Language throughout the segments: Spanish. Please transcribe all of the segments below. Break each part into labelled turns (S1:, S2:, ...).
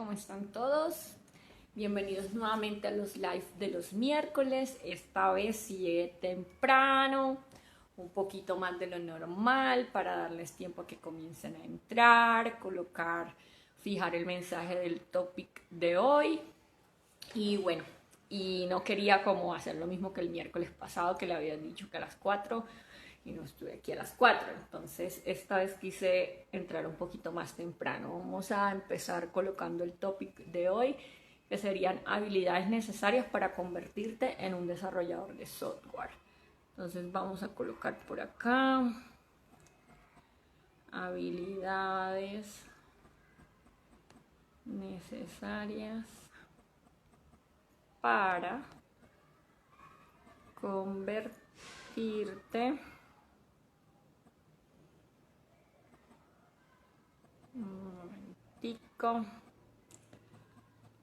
S1: ¿cómo están todos? Bienvenidos nuevamente a los live de los miércoles. Esta vez sí llegué temprano, un poquito más de lo normal para darles tiempo a que comiencen a entrar, fijar el mensaje del topic de hoy. Y bueno, y no quería como hacer lo mismo que el miércoles pasado, que le había dicho que a las 4 y no estuve aquí a las 4. Entonces esta vez quise entrar un poquito más temprano. Vamos a empezar colocando el topic de hoy, que serían habilidades necesarias para convertirte en un desarrollador de software. Entonces vamos a colocar por acá habilidades necesarias para convertirte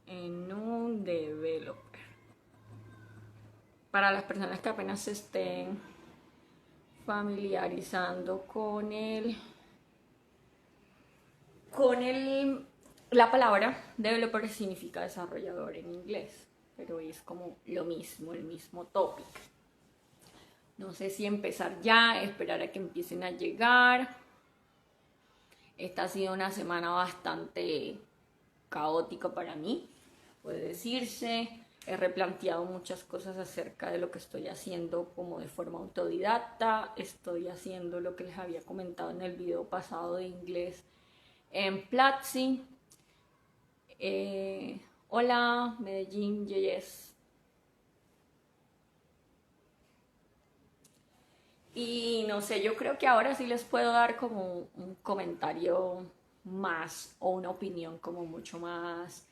S1: en un developer. Para las personas que apenas se estén familiarizando la palabra developer significa desarrollador en inglés, pero es como lo mismo, el mismo topic. No sé si empezar ya, esperar a que empiecen a llegar. Esta ha sido una semana bastante caótica para mí, puede decirse. He replanteado muchas cosas acerca de lo que estoy haciendo como de forma autodidacta. Estoy haciendo lo que les había comentado en el video pasado de inglés en Platzi. Hola, Medellín, yes. Y no sé, yo creo que ahora sí les puedo dar como un comentario más o una opinión como mucho más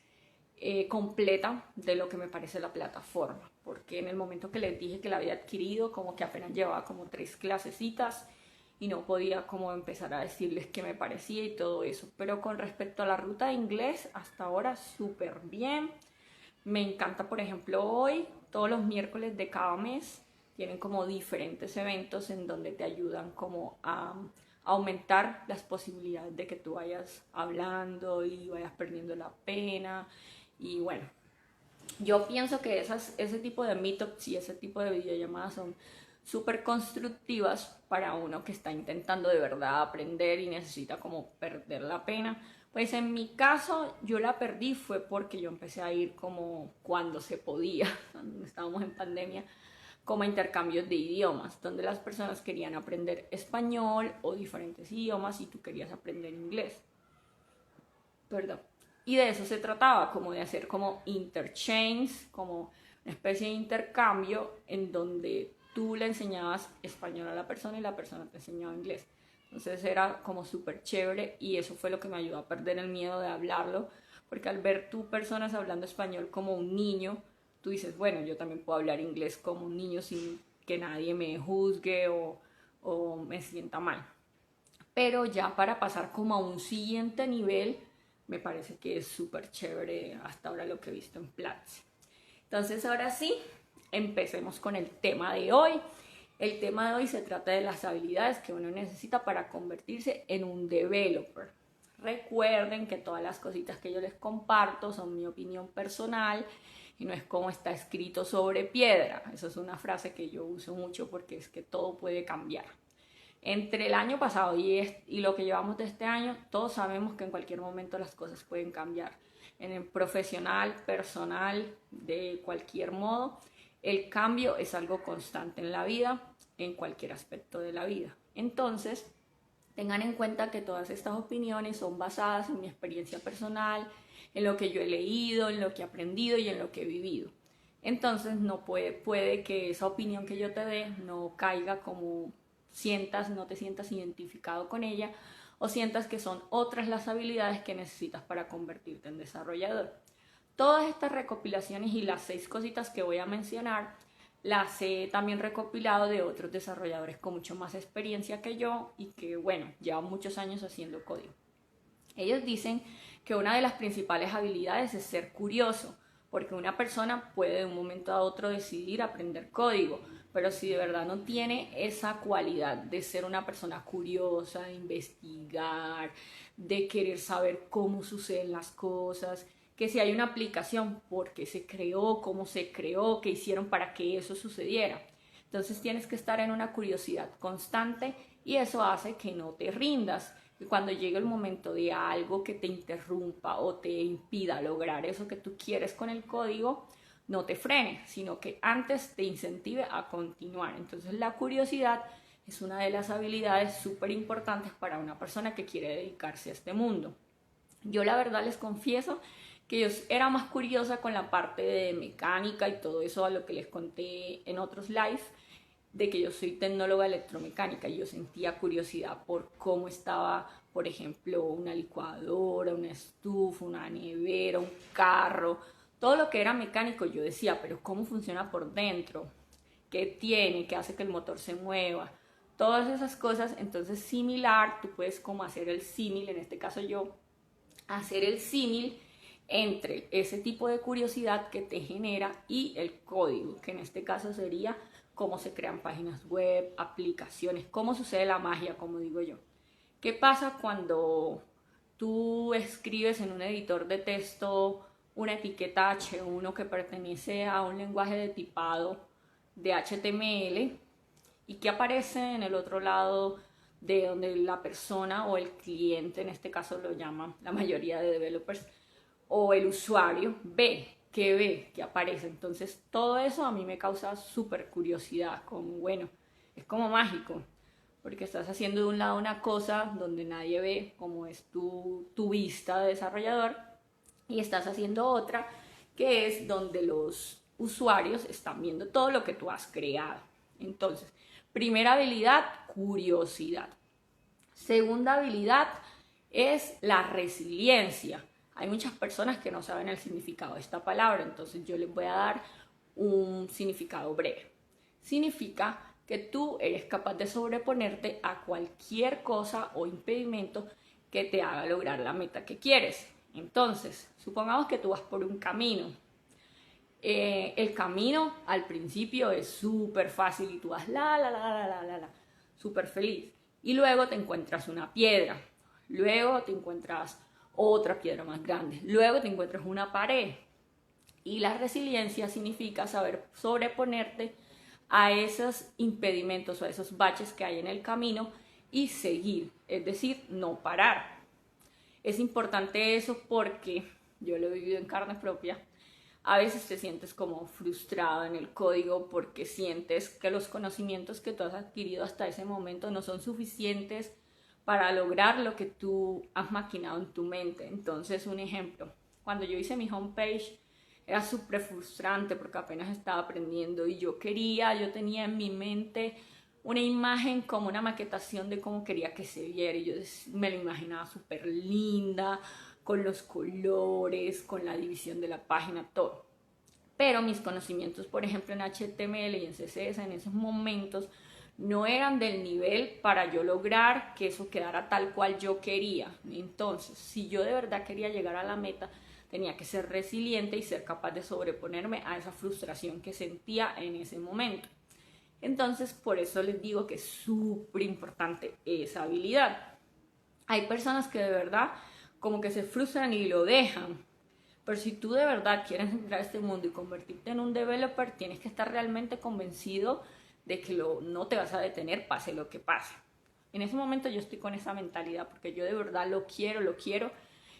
S1: completa de lo que me parece la plataforma, porque en el momento que les dije que la había adquirido, como que apenas llevaba como 3 clasecitas y no podía como empezar a decirles qué me parecía y todo eso. Pero con respecto a la ruta de inglés, hasta ahora súper bien. Me encanta, por ejemplo, hoy, todos los miércoles de cada mes, tienen como diferentes eventos en donde te ayudan como a aumentar las posibilidades de que tú vayas hablando y vayas perdiendo la pena. Y bueno, yo pienso que ese tipo de meetups y ese tipo de videollamadas son súper constructivas para uno que está intentando de verdad aprender y necesita como perder la pena. Pues en mi caso yo la perdí fue porque yo empecé a ir como cuando se podía, cuando estábamos en pandemia, como intercambios de idiomas, donde las personas querían aprender español o diferentes idiomas y tú querías aprender inglés. Perdón. Y de eso se trataba, como de hacer como interchange, como una especie de intercambio en donde tú le enseñabas español a la persona y la persona te enseñaba inglés. Entonces era como súper chévere y eso fue lo que me ayudó a perder el miedo de hablarlo, porque al ver tú personas hablando español como un niño, tú dices, bueno, yo también puedo hablar inglés como un niño sin que nadie me juzgue o me sienta mal. Pero ya para pasar como a un siguiente nivel, me parece que es súper chévere hasta ahora lo que he visto en Platzi. Entonces ahora sí, empecemos con el tema de hoy. El tema de hoy se trata de las habilidades que uno necesita para convertirse en un developer. Recuerden que todas las cositas que yo les comparto son mi opinión personal y no es como está escrito sobre piedra. Esa es una frase que yo uso mucho porque es que todo puede cambiar. Entre el año pasado y lo que llevamos de este año, todos sabemos que en cualquier momento las cosas pueden cambiar. En el profesional, personal, de cualquier modo, el cambio es algo constante en la vida, en cualquier aspecto de la vida. Entonces, tengan en cuenta que todas estas opiniones son basadas en mi experiencia personal, en lo que yo he leído, en lo que he aprendido y en lo que he vivido. Entonces, no puede que esa opinión que yo te dé no caiga como no te sientas identificado con ella o sientas que son otras las habilidades que necesitas para convertirte en desarrollador. Todas estas recopilaciones y las 6 cositas que voy a mencionar las he también recopilado de otros desarrolladores con mucho más experiencia que yo y que, bueno, llevan muchos años haciendo código. Ellos dicen que una de las principales habilidades es ser curioso, porque una persona puede de un momento a otro decidir aprender código, pero si de verdad no tiene esa cualidad de ser una persona curiosa, de investigar, de querer saber cómo suceden las cosas, que si hay una aplicación, por qué se creó, cómo se creó, qué hicieron para que eso sucediera. Entonces tienes que estar en una curiosidad constante y eso hace que no te rindas. Y cuando llegue el momento de algo que te interrumpa o te impida lograr eso que tú quieres con el código, no te frene, sino que antes te incentive a continuar. Entonces la curiosidad es una de las habilidades súper importantes para una persona que quiere dedicarse a este mundo. Yo la verdad les confieso que yo era más curiosa con la parte de mecánica y todo eso, a lo que les conté en otros live, de que yo soy tecnóloga electromecánica y yo sentía curiosidad por cómo estaba, por ejemplo, una licuadora, una estufa, una nevera, un carro, todo lo que era mecánico. Yo decía, pero ¿cómo funciona por dentro? ¿Qué tiene? ¿Qué hace que el motor se mueva? Todas esas cosas. Entonces, similar, tú puedes como hacer el símil, en este caso yo, hacer el símil entre ese tipo de curiosidad que te genera y el código, que en este caso sería cómo se crean páginas web, aplicaciones, cómo sucede la magia, como digo yo. ¿Qué pasa cuando tú escribes en un editor de texto una etiqueta H1 que pertenece a un lenguaje de tipado de HTML y que aparece en el otro lado de donde la persona o el cliente, en este caso lo llaman la mayoría de developers, o el usuario ve, que aparece? Entonces todo eso a mí me causa súper curiosidad, como bueno, es como mágico, porque estás haciendo de un lado una cosa donde nadie ve, como es tu vista de desarrollador, y estás haciendo otra que es donde los usuarios están viendo todo lo que tú has creado. Entonces, primera habilidad, curiosidad. Segunda habilidad es la resiliencia. Hay muchas personas que no saben el significado de esta palabra, entonces yo les voy a dar un significado breve. Significa que tú eres capaz de sobreponerte a cualquier cosa o impedimento que te haga lograr la meta que quieres. Entonces, supongamos que tú vas por un camino. El camino al principio es súper fácil y tú vas súper feliz. Y luego te encuentras una piedra, luego te encuentras otra piedra más grande, luego te encuentras una pared. Y la resiliencia significa saber sobreponerte a esos impedimentos o a esos baches que hay en el camino y seguir, es decir, no parar. Es importante eso porque yo lo he vivido en carne propia. A veces te sientes como frustrado en el código porque sientes que los conocimientos que tú has adquirido hasta ese momento no son suficientes para lograr lo que tú has maquinado en tu mente. Entonces, un ejemplo, cuando yo hice mi homepage era súper frustrante porque apenas estaba aprendiendo y yo tenía en mi mente una imagen como una maquetación de cómo quería que se viera y yo me lo imaginaba súper linda, con los colores, con la división de la página, todo. Pero mis conocimientos, por ejemplo, en HTML y en CSS en esos momentos no eran del nivel para yo lograr que eso quedara tal cual yo quería. Entonces, si yo de verdad quería llegar a la meta, tenía que ser resiliente y ser capaz de sobreponerme a esa frustración que sentía en ese momento. Entonces, por eso les digo que es súper importante esa habilidad. Hay personas que de verdad como que se frustran y lo dejan. Pero si tú de verdad quieres entrar a este mundo y convertirte en un developer, tienes que estar realmente convencido de que no te vas a detener pase lo que pase. En ese momento yo estoy con esa mentalidad porque yo de verdad lo quiero.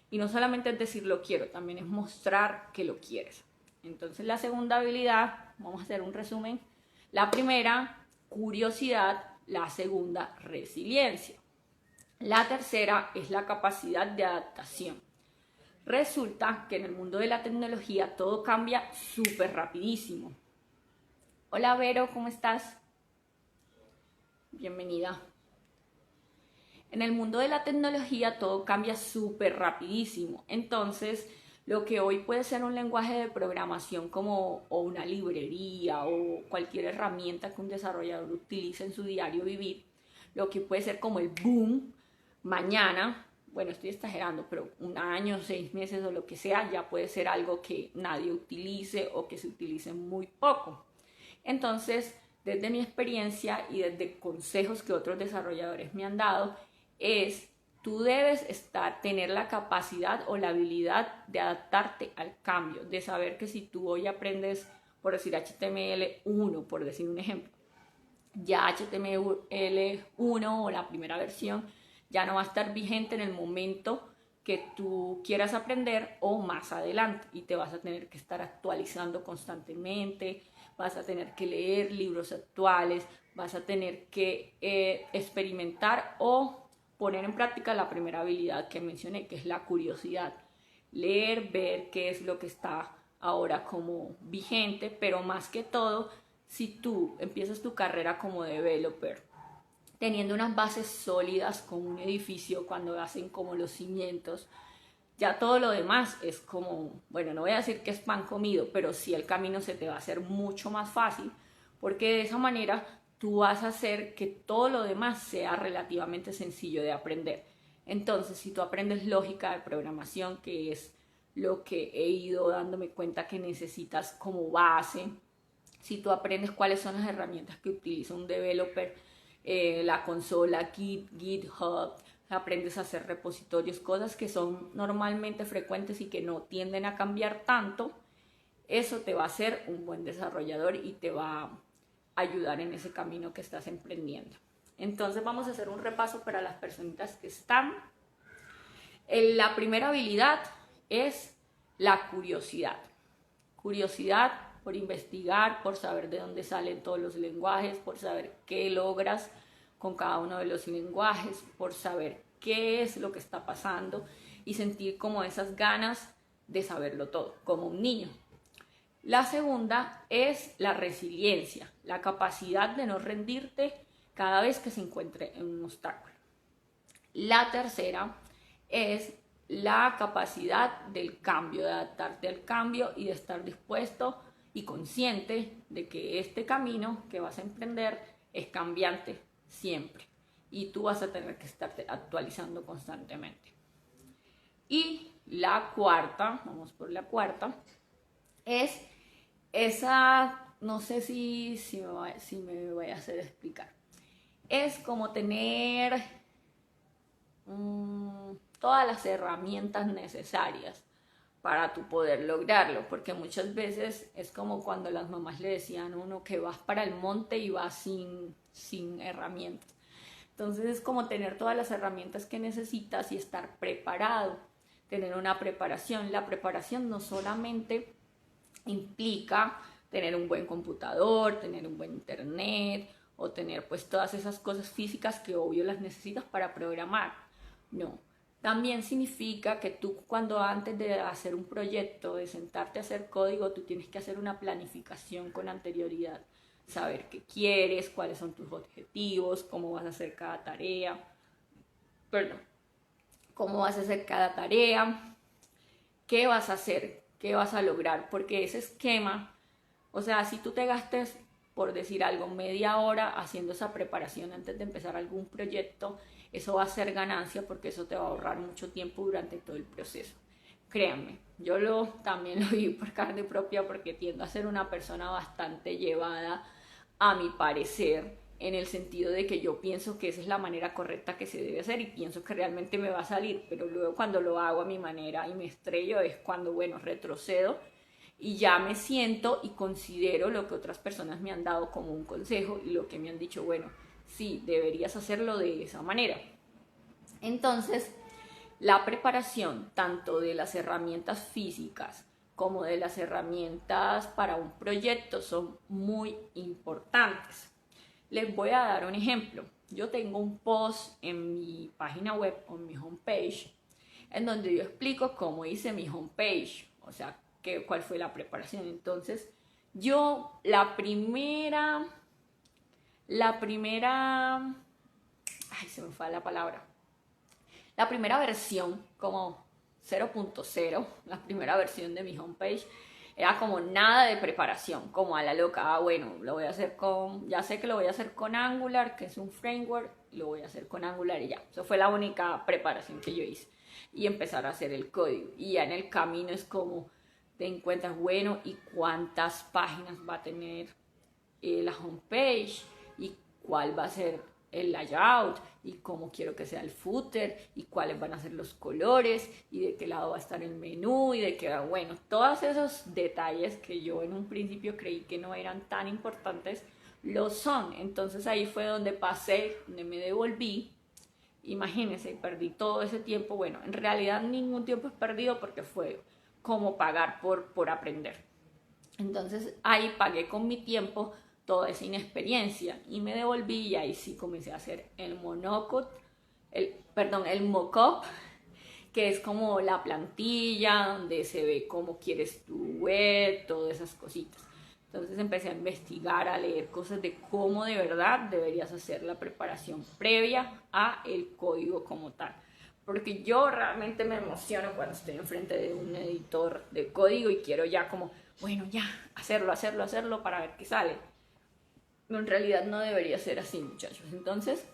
S1: Y no solamente es decir lo quiero, también es mostrar que lo quieres. Entonces la segunda habilidad, vamos a hacer un resumen. La primera, curiosidad. La segunda, resiliencia. La tercera es la capacidad de adaptación. Resulta que en el mundo de la tecnología todo cambia súper rapidísimo. Hola Vero, ¿cómo estás? Bienvenida. En el mundo de la tecnología todo cambia súper rapidísimo. Entonces, lo que hoy puede ser un lenguaje de programación o una librería o cualquier herramienta que un desarrollador utilice en su diario vivir, lo que puede ser como el boom, mañana bueno, estoy exagerando, pero un año, 6 meses o lo que sea, ya puede ser algo que nadie utilice o que se utilice muy poco. Entonces, desde mi experiencia y desde consejos que otros desarrolladores me han dado, es tú debes tener la capacidad o la habilidad de adaptarte al cambio, de saber que si tú hoy aprendes, por decir HTML1, por decir un ejemplo, ya HTML1 o la primera versión ya no va a estar vigente en el momento que tú quieras aprender o más adelante, y te vas a tener que estar actualizando constantemente, vas a tener que leer libros actuales, vas a tener que experimentar o poner en práctica la primera habilidad que mencioné, que es la curiosidad. Leer, ver qué es lo que está ahora como vigente, pero más que todo, si tú empiezas tu carrera como developer, teniendo unas bases sólidas con un edificio, cuando hacen como los cimientos, ya todo lo demás es como, bueno, no voy a decir que es pan comido, pero sí el camino se te va a hacer mucho más fácil, porque de esa manera tú vas a hacer que todo lo demás sea relativamente sencillo de aprender. Entonces, si tú aprendes lógica de programación, que es lo que he ido dándome cuenta que necesitas como base, si tú aprendes cuáles son las herramientas que utiliza un developer, la consola, GitHub, aprendes a hacer repositorios, cosas que son normalmente frecuentes y que no tienden a cambiar tanto, eso te va a hacer un buen desarrollador y te va a ayudar en ese camino que estás emprendiendo. Entonces vamos a hacer un repaso para las personitas que están. La primera habilidad es la curiosidad. Curiosidad por investigar, por saber de dónde salen todos los lenguajes, por saber qué logras con cada uno de los lenguajes, por saber qué es lo que está pasando y sentir como esas ganas de saberlo todo, como un niño. La segunda es la resiliencia, la capacidad de no rendirte cada vez que se encuentre en un obstáculo. La tercera es la capacidad del cambio, de adaptarte al cambio y de estar dispuesto y consciente de que este camino que vas a emprender es cambiante siempre y tú vas a tener que estarte actualizando constantemente. Y la cuarta, vamos por la cuarta, es esa, no sé si me voy a hacer explicar, es como tener todas las herramientas necesarias para tu poder lograrlo, porque muchas veces es como cuando las mamás le decían a uno que vas para el monte y vas sin herramientas. Entonces es como tener todas las herramientas que necesitas y estar preparado, tener una preparación. La preparación no solamente implica tener un buen computador, tener un buen internet o tener pues todas esas cosas físicas que obvio las necesitas para programar. No, también significa que tú cuando antes de hacer un proyecto, de sentarte a hacer código, tú tienes que hacer una planificación con anterioridad, saber qué quieres, cuáles son tus objetivos, cómo vas a hacer cada tarea, cómo vas a hacer cada tarea, qué vas a hacer, qué vas a lograr, porque ese esquema, o sea, si tú te gastes, por decir algo, media hora haciendo esa preparación antes de empezar algún proyecto, eso va a ser ganancia porque eso te va a ahorrar mucho tiempo durante todo el proceso. Créanme, yo también lo viví por carne propia porque tiendo a ser una persona bastante llevada a mi parecer, en el sentido de que yo pienso que esa es la manera correcta que se debe hacer y pienso que realmente me va a salir, pero luego cuando lo hago a mi manera y me estrello es cuando, bueno, retrocedo y ya me siento y considero lo que otras personas me han dado como un consejo y lo que me han dicho, bueno, sí, deberías hacerlo de esa manera. Entonces, la preparación tanto de las herramientas físicas como de las herramientas para un proyecto son muy importantes. Les voy a dar un ejemplo. Yo tengo un post en mi página web o en mi homepage en donde yo explico cómo hice mi homepage, o sea, cuál fue la preparación. Entonces, yo la primera, ay, se me fue la palabra. La primera versión, como 0.0, la primera versión de mi homepage, Era como nada de preparación, como a la loca. Ah, bueno, lo voy a hacer ya sé que lo voy a hacer con Angular, que es un framework, lo voy a hacer con Angular y ya. Eso fue la única preparación que yo hice. Y empezar a hacer el código. Y ya en el camino es como te encuentras, bueno, y cuántas páginas va a tener la homepage y cuál va a ser el layout y cómo quiero que sea el footer y cuáles van a ser los colores y de qué lado va a estar el menú y de qué, bueno, todos esos detalles que yo en un principio creí que no eran tan importantes, lo son. Entonces ahí fue donde pasé, donde me devolví. Imagínense, perdí todo ese tiempo. Bueno, en realidad ningún tiempo es perdido porque fue como pagar por aprender. Entonces ahí pagué con mi tiempo toda esa inexperiencia y me devolví y ahí sí comencé a hacer el el mock-up, que es como la plantilla donde se ve cómo quieres tu web, todas esas cositas. Entonces empecé a investigar, a leer cosas de cómo de verdad deberías hacer la preparación previa a el código como tal. Porque yo realmente me emociono cuando estoy enfrente de un editor de código y quiero ya como, bueno, ya, hacerlo para ver qué sale. Pero en realidad no debería ser así, muchachos. Entonces,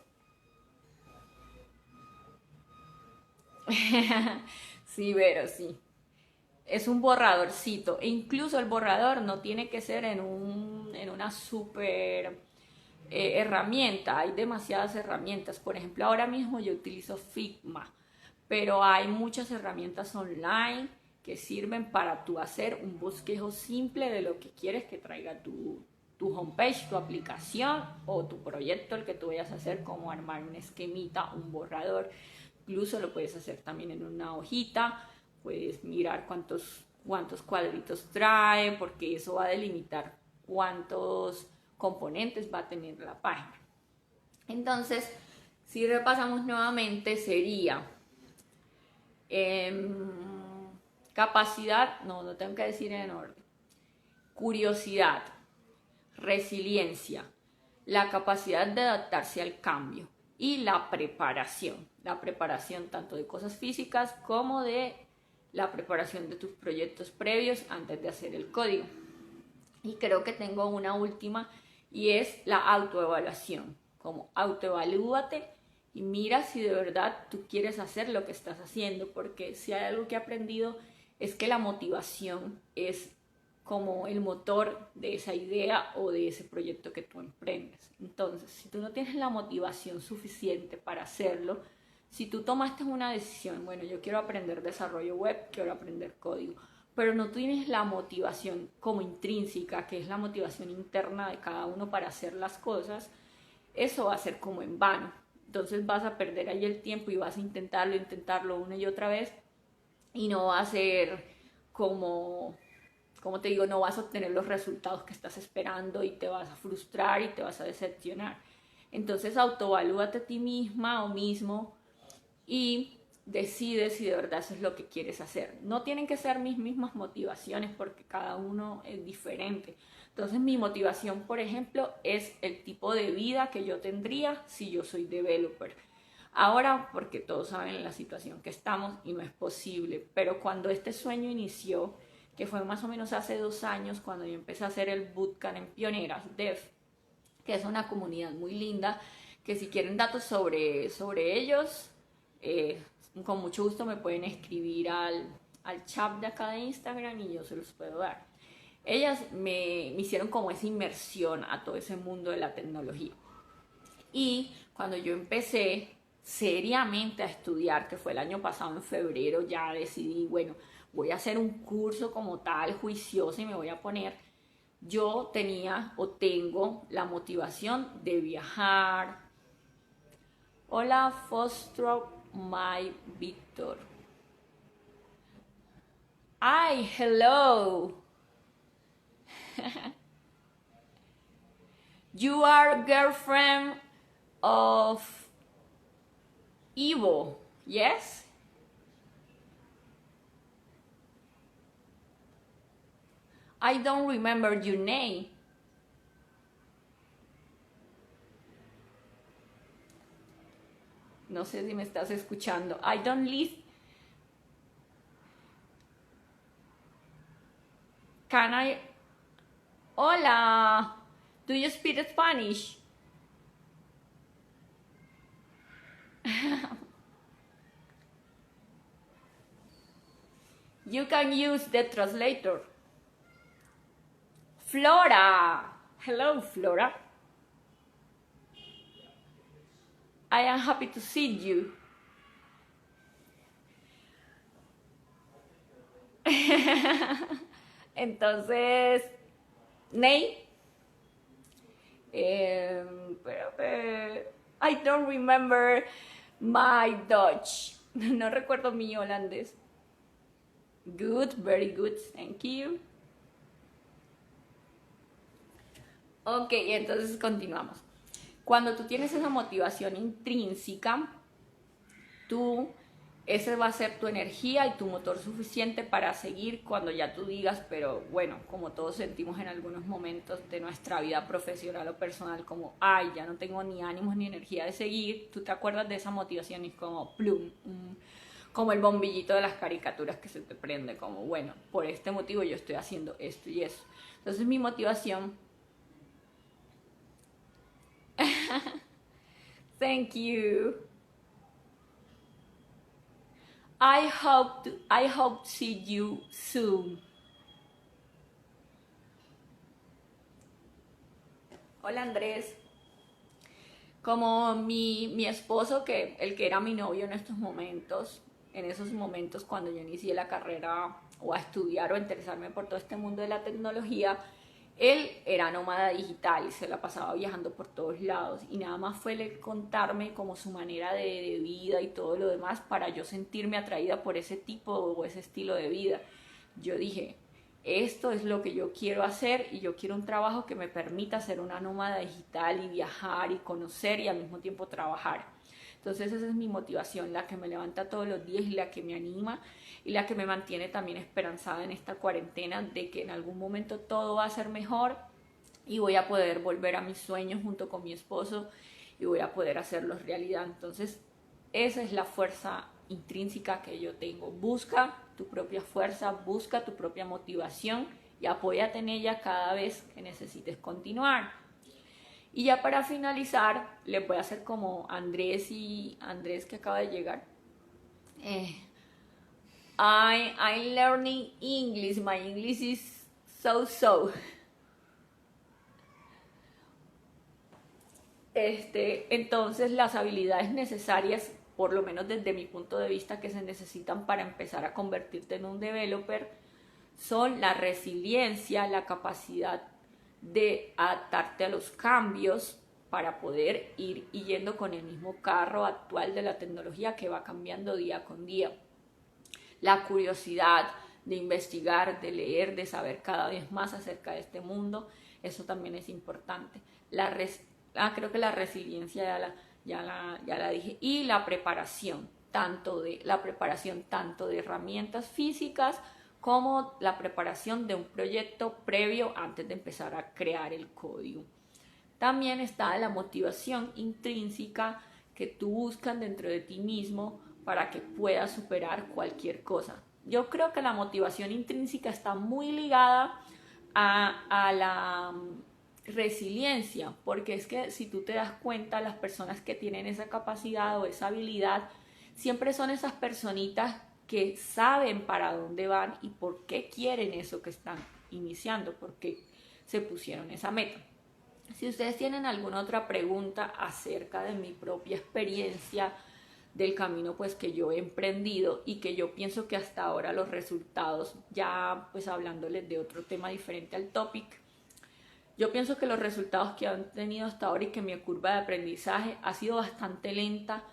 S1: sí, pero sí. Es un borradorcito. E incluso el borrador no tiene que ser en una super herramienta. Hay demasiadas herramientas. Por ejemplo, ahora mismo yo utilizo Figma, pero hay muchas herramientas online que sirven para tú hacer un bosquejo simple de lo que quieres que traiga tu homepage, tu aplicación o tu proyecto, el que tú vayas a hacer, como armar un esquemita, un borrador. Incluso lo puedes hacer también en una hojita, puedes mirar cuántos cuadritos trae, porque eso va a delimitar cuántos componentes va a tener la página. Entonces, si repasamos nuevamente, sería capacidad, no tengo que decir en orden, curiosidad, resiliencia, la capacidad de adaptarse al cambio y la preparación tanto de cosas físicas como de la preparación de tus proyectos previos antes de hacer el código. Y creo que tengo una última y es la autoevaluación, como autoevalúate y mira si de verdad tú quieres hacer lo que estás haciendo, porque si hay algo que he aprendido es que la motivación es como el motor de esa idea o de ese proyecto que tú emprendes. Entonces, si tú no tienes la motivación suficiente para hacerlo, si tú tomaste una decisión, bueno, yo quiero aprender desarrollo web, quiero aprender código, pero no tienes la motivación como intrínseca, que es la motivación interna de cada uno para hacer las cosas, eso va a ser como en vano. Entonces vas a perder ahí el tiempo y vas a intentarlo una y otra vez y no va a ser como te digo, no vas a obtener los resultados que estás esperando y te vas a frustrar y te vas a decepcionar. Entonces autoevalúate a ti misma o mismo y decide si de verdad eso es lo que quieres hacer. No tienen que ser mis mismas motivaciones porque cada uno es diferente. Entonces mi motivación, por ejemplo, es el tipo de vida que yo tendría si yo soy developer. Ahora, porque todos saben la situación que estamos y no es posible, pero cuando este sueño inició, que fue más o menos hace 2 años, cuando yo empecé a hacer el bootcamp en Pioneras Dev, que es una comunidad muy linda, que si quieren datos sobre ellos, eh, con mucho gusto me pueden escribir al chat de acá de Instagram y yo se los puedo dar. Ellas me hicieron como esa inmersión a todo ese mundo de la tecnología. Y cuando yo empecé seriamente a estudiar, que fue el año pasado en febrero, ya decidí, bueno, voy a hacer un curso como tal, juicioso, y me voy a poner, yo tenía o tengo la motivación de viajar. Hola, Fostro, my Victor. Ay, hello. You are girlfriend of Ivo, yes? I don't remember your name. No sé si me estás escuchando. I don't listen. Can I... Hola, do you speak Spanish? You can use the translator. Flora. Hello, Flora. I am happy to see you. Entonces, Ney, I don't remember my Dutch. No recuerdo mi holandés. Good, very good, thank you. Ok, entonces continuamos. Cuando tú tienes esa motivación intrínseca, ese va a ser tu energía y tu motor suficiente para seguir cuando ya tú digas, pero bueno, como todos sentimos en algunos momentos de nuestra vida profesional o personal, como, ay, ya no tengo ni ánimos ni energía de seguir, tú te acuerdas de esa motivación y es como, plum, como el bombillito de las caricaturas que se te prende, como, bueno, por este motivo yo estoy haciendo esto y eso. Entonces mi motivación... Thank you. I hope to see you soon. Hola Andrés. Como mi esposo, el que era mi novio en estos momentos, en esos momentos cuando yo inicié la carrera o a estudiar o a interesarme por todo este mundo de la tecnología, él era nómada digital y se la pasaba viajando por todos lados y nada más fue el contarme como su manera de vida y todo lo demás para yo sentirme atraída por ese tipo o ese estilo de vida. Yo dije, esto es lo que yo quiero hacer y yo quiero un trabajo que me permita ser una nómada digital y viajar y conocer y al mismo tiempo trabajar. Entonces esa es mi motivación, la que me levanta todos los días y la que me anima y la que me mantiene también esperanzada en esta cuarentena de que en algún momento todo va a ser mejor y voy a poder volver a mis sueños junto con mi esposo y voy a poder hacerlos realidad. Entonces esa es la fuerza intrínseca que yo tengo. Busca tu propia fuerza, busca tu propia motivación y apóyate en ella cada vez que necesites continuar. Y ya para finalizar, les voy a hacer como Andrés que acaba de llegar. I'm learning English. My English is so. Entonces las habilidades necesarias, por lo menos desde mi punto de vista, que se necesitan para empezar a convertirte en un developer, son la resiliencia, la capacidad de adaptarte a los cambios para poder ir yendo con el mismo carro actual de la tecnología que va cambiando día con día. La curiosidad de investigar, de leer, de saber cada vez más acerca de este mundo, eso también es importante. Creo que la resiliencia ya la dije. Y la preparación, tanto de herramientas físicas como la preparación de un proyecto previo antes de empezar a crear el código. También está la motivación intrínseca que tú buscas dentro de ti mismo para que puedas superar cualquier cosa. Yo creo que la motivación intrínseca está muy ligada a la resiliencia, porque es que si tú te das cuenta, las personas que tienen esa capacidad o esa habilidad siempre son esas personitas que saben para dónde van y por qué quieren eso que están iniciando, por qué se pusieron esa meta. Si ustedes tienen alguna otra pregunta acerca de mi propia experiencia del camino pues que yo he emprendido y que yo pienso que hasta ahora los resultados, ya pues hablándoles de otro tema diferente al topic, yo pienso que los resultados que han tenido hasta ahora y que mi curva de aprendizaje ha sido bastante lenta.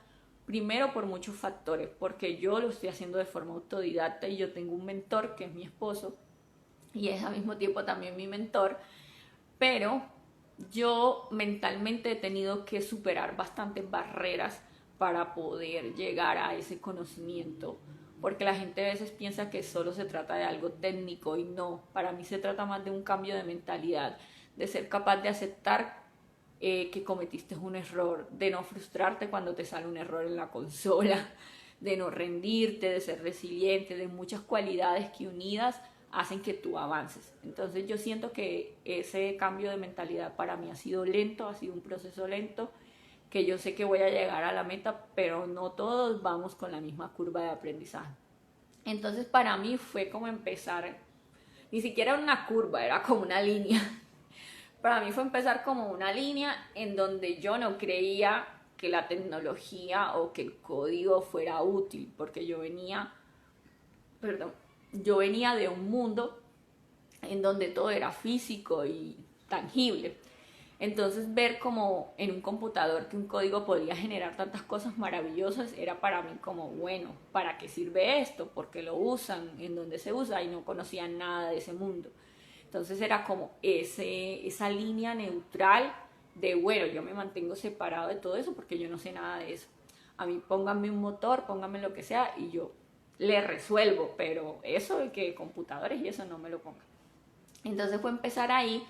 S1: Primero por muchos factores, porque yo lo estoy haciendo de forma autodidacta y yo tengo un mentor que es mi esposo y es al mismo tiempo también mi mentor, pero yo mentalmente he tenido que superar bastantes barreras para poder llegar a ese conocimiento, porque la gente a veces piensa que solo se trata de algo técnico y no, para mí se trata más de un cambio de mentalidad, de ser capaz de aceptar que cometiste un error, de no frustrarte cuando te sale un error en la consola, de no rendirte, de ser resiliente, de muchas cualidades que unidas hacen que tú avances. Entonces yo siento que ese cambio de mentalidad para mí ha sido lento, ha sido un proceso lento, que yo sé que voy a llegar a la meta, pero no todos vamos con la misma curva de aprendizaje. Entonces para mí fue como empezar, ni siquiera una curva, era como una línea. Para mí fue empezar como una línea en donde yo no creía que la tecnología o que el código fuera útil, porque yo venía de un mundo en donde todo era físico y tangible. Entonces ver como en un computador que un código podía generar tantas cosas maravillosas era para mí como, bueno, ¿para qué sirve esto? ¿Por qué lo usan? ¿En dónde se usa? Y no conocía nada de ese mundo. Entonces era como esa línea neutral de, bueno, yo me mantengo separado de todo eso porque yo no sé nada de eso. A mí pónganme un motor, pónganme lo que sea y yo le resuelvo, pero eso de que computadores y eso no me lo pongan. Entonces fue empezar ahí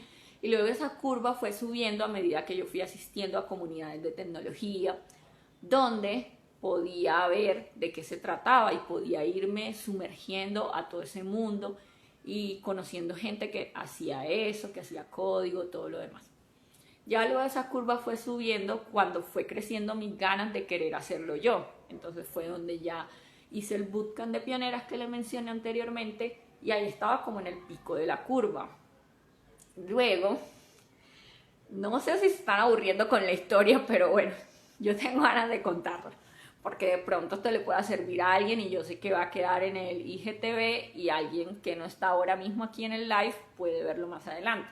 S1: y luego esa curva fue subiendo a medida que yo fui asistiendo a comunidades de tecnología, donde podía ver de qué se trataba y podía irme sumergiendo a todo ese mundo y conociendo gente que hacía eso, que hacía código, todo lo demás. Ya luego esa curva fue subiendo cuando fue creciendo mis ganas de querer hacerlo yo. Entonces fue donde ya hice el bootcamp de pioneras que le mencioné anteriormente y ahí estaba como en el pico de la curva. Luego, no sé si se están aburriendo con la historia, pero bueno, yo tengo ganas de contarla, porque de pronto esto le pueda servir a alguien y yo sé que va a quedar en el IGTV y alguien que no está ahora mismo aquí en el live puede verlo más adelante.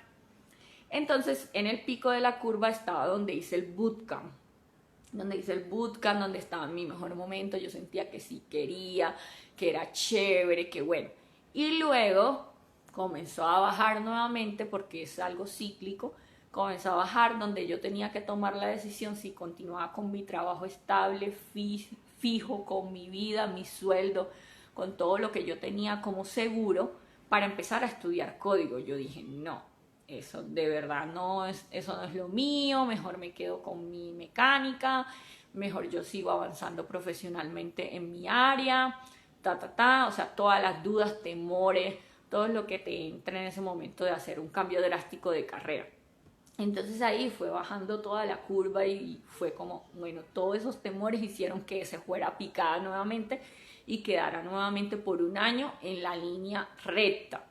S1: Entonces, en el pico de la curva estaba donde hice el bootcamp. Donde estaba en mi mejor momento, yo sentía que sí quería, que era chévere, que bueno. Y luego comenzó a bajar nuevamente porque es algo cíclico, comenzó a bajar donde yo tenía que tomar la decisión si continuaba con mi trabajo estable, fijo, con mi vida, mi sueldo, con todo lo que yo tenía como seguro para empezar a estudiar código. Yo dije, no, eso de verdad eso no es lo mío, mejor me quedo con mi mecánica, mejor yo sigo avanzando profesionalmente en mi área, o sea, todas las dudas, temores, todo lo que te entra en ese momento de hacer un cambio drástico de carrera. Entonces ahí fue bajando toda la curva y fue como, bueno, todos esos temores hicieron que se fuera picada nuevamente y quedara nuevamente por un año en la línea recta.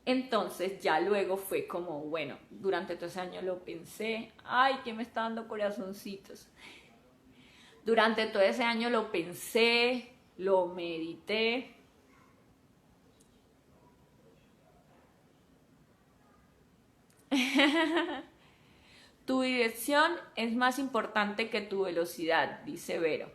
S1: Entonces ya luego fue como, bueno, durante todo ese año lo pensé, ay, que me está dando corazoncitos. Durante todo ese año lo pensé, lo medité. Tu dirección es más importante que tu velocidad, dice Vero.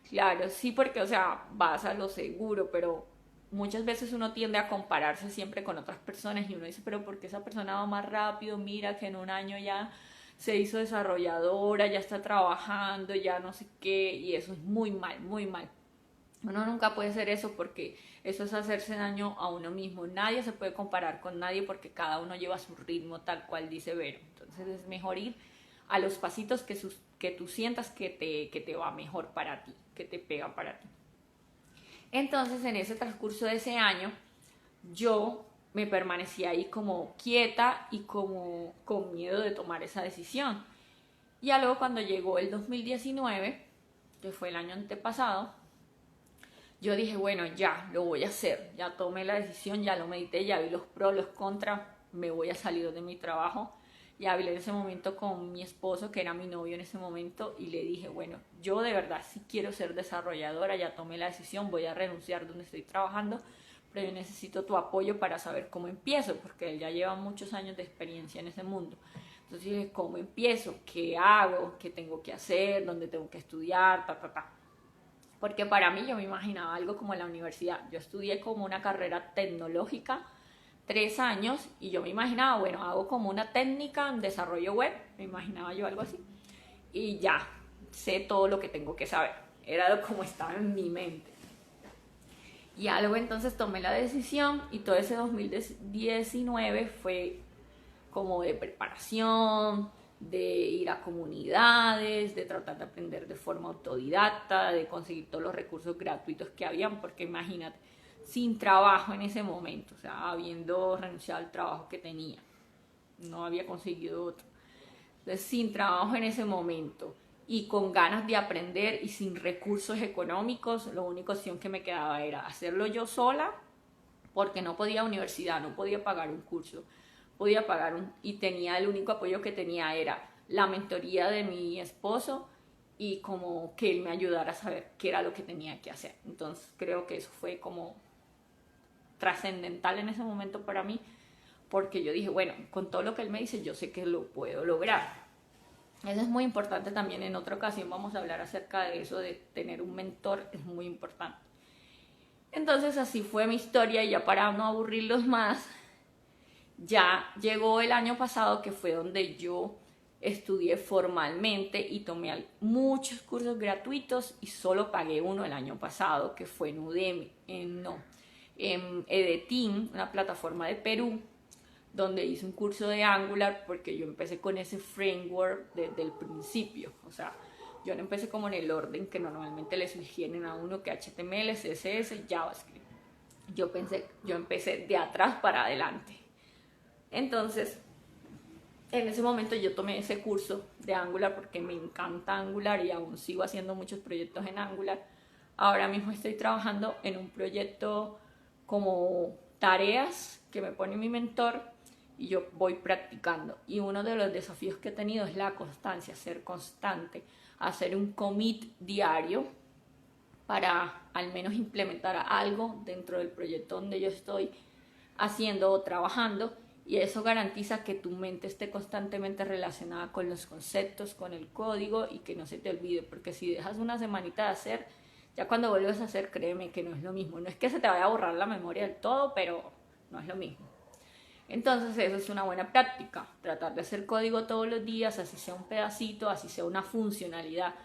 S1: Claro, sí, porque, o sea, vas a lo seguro, pero muchas veces uno tiende a compararse siempre con otras personas y uno dice, pero ¿por qué esa persona va más rápido? Mira que en un año ya se hizo desarrolladora, ya está trabajando, ya no sé qué, y eso es muy mal, muy mal. Uno nunca puede hacer eso porque eso es hacerse daño a uno mismo. Nadie se puede comparar con nadie porque cada uno lleva su ritmo tal cual dice Vero. Entonces es mejor ir a los pasitos que tú sientas que te va mejor para ti, que te pega para ti. Entonces en ese transcurso de ese año yo me permanecía ahí como quieta y como con miedo de tomar esa decisión. Ya luego cuando llegó el 2019, que fue el año antepasado, yo dije, bueno, ya, lo voy a hacer, ya tomé la decisión, ya lo medité, ya vi los pros, los contras, me voy a salir de mi trabajo. Y hablé en ese momento con mi esposo, que era mi novio en ese momento, y le dije, bueno, yo de verdad sí quiero ser desarrolladora, ya tomé la decisión, voy a renunciar donde estoy trabajando, pero yo necesito tu apoyo para saber cómo empiezo, porque él ya lleva muchos años de experiencia en ese mundo. Entonces dije, ¿cómo empiezo? ¿Qué hago? ¿Qué tengo que hacer? ¿Dónde tengo que estudiar? Porque para mí yo me imaginaba algo como la universidad. Yo estudié como una carrera tecnológica, 3 años, y yo me imaginaba, bueno, hago como una técnica en desarrollo web, me imaginaba yo algo así, y ya, sé todo lo que tengo que saber. Era como estaba en mi mente. Y algo entonces tomé la decisión y todo ese 2019 fue como de preparación, de ir a comunidades, de tratar de aprender de forma autodidacta, de conseguir todos los recursos gratuitos que habían, porque imagínate, sin trabajo en ese momento, o sea, habiendo renunciado al trabajo que tenía, no había conseguido otro. Entonces, sin trabajo en ese momento y con ganas de aprender y sin recursos económicos, la única opción que me quedaba era hacerlo yo sola, porque no podía universidad, no podía pagar un curso, podía pagar y tenía, el único apoyo que tenía era la mentoría de mi esposo y como que él me ayudara a saber qué era lo que tenía que hacer. Entonces creo que eso fue como trascendental en ese momento para mí, porque yo dije, bueno, con todo lo que él me dice, yo sé que lo puedo lograr. Eso es muy importante también. En otra ocasión vamos a hablar acerca de eso, de tener un mentor, es muy importante. Entonces así fue mi historia, y ya para no aburrirlos más, ya llegó el año pasado, que fue donde yo estudié formalmente y tomé muchos cursos gratuitos, y solo pagué uno el año pasado, que fue en Udemy, en Edetim, una plataforma de Perú, donde hice un curso de Angular, porque yo empecé con ese framework desde el principio. O sea, yo no empecé como en el orden que normalmente le sugieren a uno, que HTML, CSS, JavaScript. Yo empecé de atrás para adelante. Entonces, en ese momento yo tomé ese curso de Angular porque me encanta Angular y aún sigo haciendo muchos proyectos en Angular. Ahora mismo estoy trabajando en un proyecto como tareas que me pone mi mentor y yo voy practicando. Y uno de los desafíos que he tenido es la constancia, ser constante, hacer un commit diario para al menos implementar algo dentro del proyecto donde yo estoy haciendo o trabajando, y eso garantiza que tu mente esté constantemente relacionada con los conceptos, con el código, y que no se te olvide, porque si dejas una semanita de hacer, ya cuando vuelves a hacer, créeme que no es lo mismo. No es que se te vaya a borrar la memoria del todo, pero no es lo mismo. Entonces eso es una buena práctica, tratar de hacer código todos los días, así sea un pedacito, así sea una funcionalidad.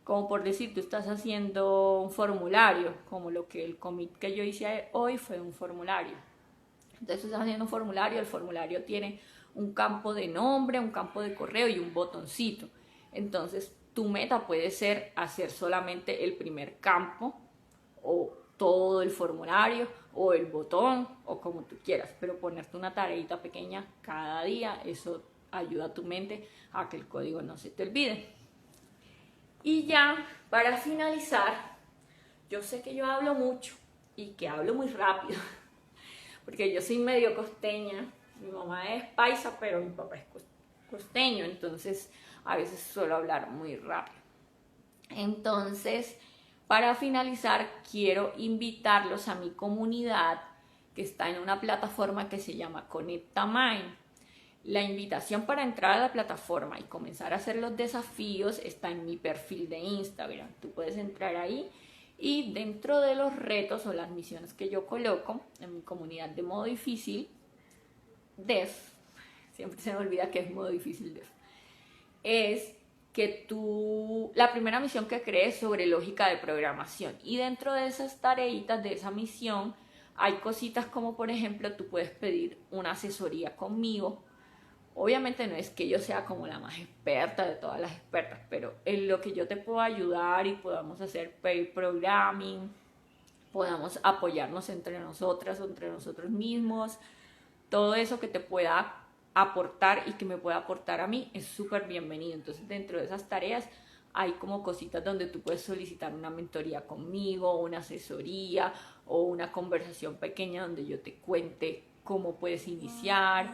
S1: Como por decir, tú estás haciendo un formulario, como lo que el commit que yo hice hoy fue un formulario. Entonces estás haciendo un formulario, el formulario tiene un campo de nombre, un campo de correo y un botoncito. Entonces tu meta puede ser hacer solamente el primer campo, o todo el formulario, o el botón, o como tú quieras, pero ponerte una tareita pequeña cada día, eso ayuda a tu mente a que el código no se te olvide. Y ya, para finalizar, yo sé que yo hablo mucho y que hablo muy rápido, porque yo soy medio costeña. Mi mamá es paisa, pero mi papá es costeño, entonces a veces suelo hablar muy rápido. Entonces, para finalizar, quiero invitarlos a mi comunidad, que está en una plataforma que se llama ConnectaMind. La invitación para entrar a la plataforma y comenzar a hacer los desafíos está en mi perfil de Instagram. Tú puedes entrar ahí, y dentro de los retos o las misiones que yo coloco en mi comunidad de modo difícil, dev, siempre se me olvida que es modo difícil dev, es que la primera misión que crees sobre lógica de programación, y dentro de esas tareitas de esa misión hay cositas como, por ejemplo, tú puedes pedir una asesoría conmigo. Obviamente no es que yo sea como la más experta de todas las expertas, pero en lo que yo te puedo ayudar y podamos hacer pair programming, podamos apoyarnos entre nosotras o entre nosotros mismos, todo eso que te pueda aportar y que me pueda aportar a mí es súper bienvenido. Entonces, dentro de esas tareas hay como cositas donde tú puedes solicitar una mentoría conmigo, una asesoría o una conversación pequeña donde yo te cuente cómo puedes iniciar,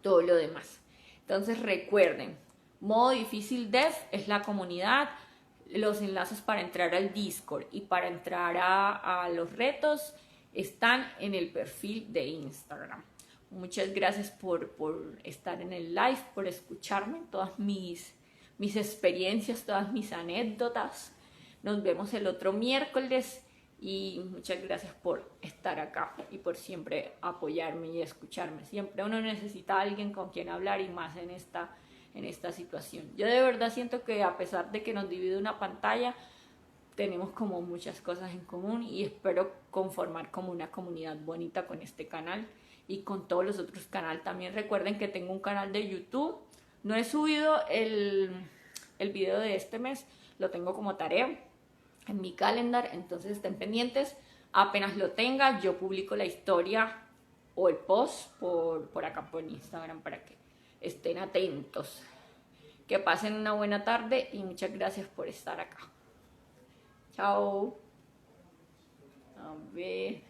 S1: todo lo demás. Entonces recuerden, modo difícil dev es la comunidad, los enlaces para entrar al Discord y para entrar a los retos están en el perfil de Instagram. Muchas gracias por estar en el live, por escucharme, todas mis experiencias, todas mis anécdotas. Nos vemos el otro miércoles. Y muchas gracias por estar acá y por siempre apoyarme y escucharme. Siempre uno necesita a alguien con quien hablar, y más en esta situación. Yo de verdad siento que, a pesar de que nos divide una pantalla, tenemos como muchas cosas en común, y espero conformar como una comunidad bonita con este canal y con todos los otros canales. También recuerden que tengo un canal de YouTube. No he subido el video de este mes, lo tengo como tarea en mi calendar, entonces estén pendientes. Apenas lo tenga, yo publico la historia o el post por acá por Instagram para que estén atentos. Que pasen una buena tarde y muchas gracias por estar acá. Chao. A ver.